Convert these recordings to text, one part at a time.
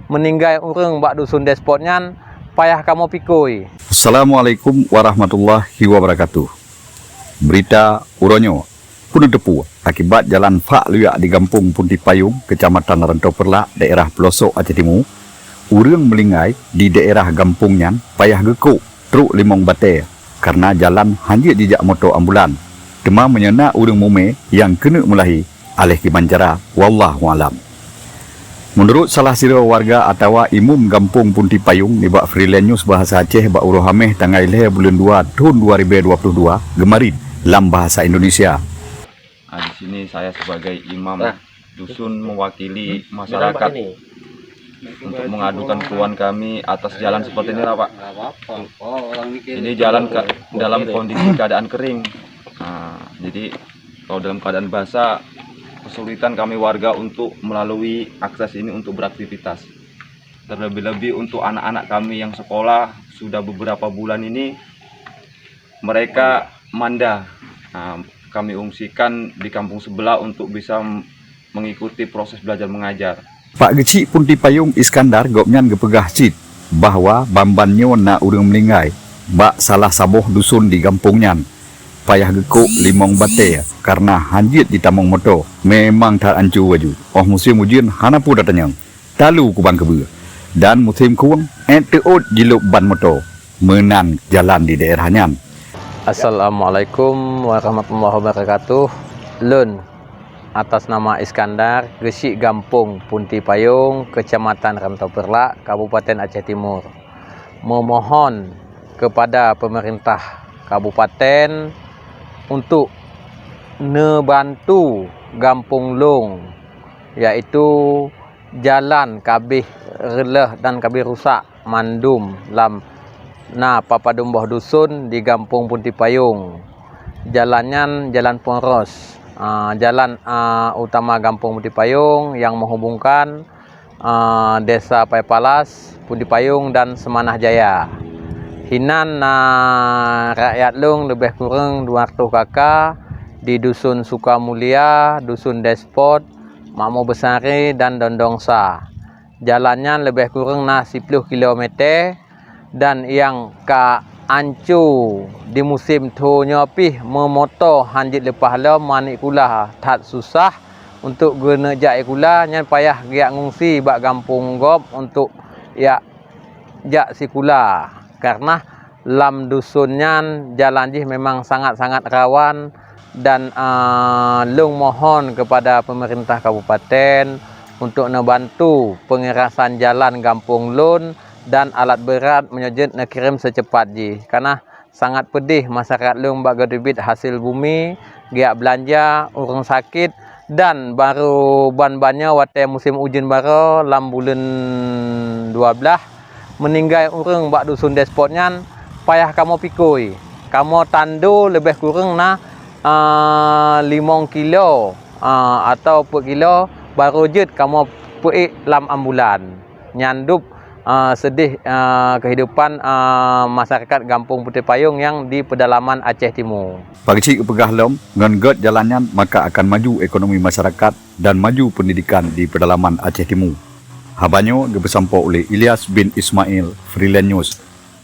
meninggal urang bak dusun despot nyan payah kamu pikui. Assalamualaikum warahmatullahi wabarakatuh. Berita Uronyo pun depu akibat jalan Fak Luyak di Kampung Punti Payung, Kecamatan Rantau Perlak, daerah pelosok Aceh Timur. Urang melingai di daerah Kampung nyan payah gekuk truk limong bate karena jalan hanya jejak motor ambulan. Demam menyena urang mume yang kena mulahi alih kimancara wallahu alam. Menurut salah sira warga atau imum Kampung Punti Payung di bak Freelance News bahasa Aceh bak Urohameh tanggal 5 bulan 2 tahun 2022 gemarin dalam bahasa Indonesia. Di sini saya sebagai imam dusun mewakili masyarakat untuk mengadukan keluhan kami atas jalan seperti ini lah Pak. Ini jalan dalam kondisi keadaan kering. Jadi kalau dalam keadaan basah kesulitan kami warga untuk melalui akses ini untuk beraktivitas. Terlebih-lebih untuk anak-anak kami yang sekolah sudah beberapa bulan ini mereka manda. Kami ungsikan di kampung sebelah untuk bisa mengikuti proses belajar mengajar. Pak Gecik Punti Payung Iskandar gopnyan gepegah cit bahwa bambannya na urang melingai bak salah saboh dusun di kampung nyan payah gekuk limong bate karena hanjit di tamong motor memang tak ancu waju. Musim ujian hana pu datanyang talu kubang kebe dan musim kuang teot jiluk ban motor menan jalan di daerah nyan. Assalamualaikum warahmatullahi wabarakatuh. Lun atas nama Iskandar, Gecik Kampung Punti Payung, Kecamatan Rantau Perlak, Kabupaten Aceh Timur, memohon kepada pemerintah kabupaten untuk membantu Kampung Long, yaitu jalan kabih releh dan kabih rusak mandum lam papadum boh dusun di Kampung Punti Payung. Jalannya jalan poros, jalan utama Kampung Punti Payung yang menghubungkan Desa Paipalas, Punti Payung dan Semanah Jaya. Hinan rakyat Long lebih kurang 200 kakak di dusun Sukamulia, dusun Despot, Makmur Besari dan Dondongsa. Jalannya lebih kurang 10 km dan yang ka ancu di musim tu nyopih memoto hanjit lepas lam manik kula tak susah untuk guna jak kula nyan payah giak ngungsi bak kampung gop untuk ya jak si kula. Karena lam dusunnya jalan jih memang sangat-sangat rawan dan Long mohon kepada pemerintah kabupaten untuk membantu pengerasan jalan Kampung Lun dan alat berat menyojot nak kirim secepat ji. Karena sangat pedih masyarakat Long bak gedebit hasil bumi, giak belanja, orang sakit dan baru ban-bannya wate musim ujian baru lam bulan 12 meninggal urang bak dusun despot nyan payah kamu pikui. Kamu tandu lebih kurang 5 kilo atau 4 kilo baru jet kamu puik lam ambulan. Nyandup sedih kehidupan masyarakat Kampung Punti Payung yang di pedalaman Aceh Timur. Pak Gecik pegah lom ngan jalannya maka akan maju ekonomi masyarakat dan maju pendidikan di pedalaman Aceh Timur. Habanyo dibesampo oleh Ilyas bin Ismail, Freelance News,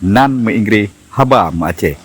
nan meinggris haba Aceh.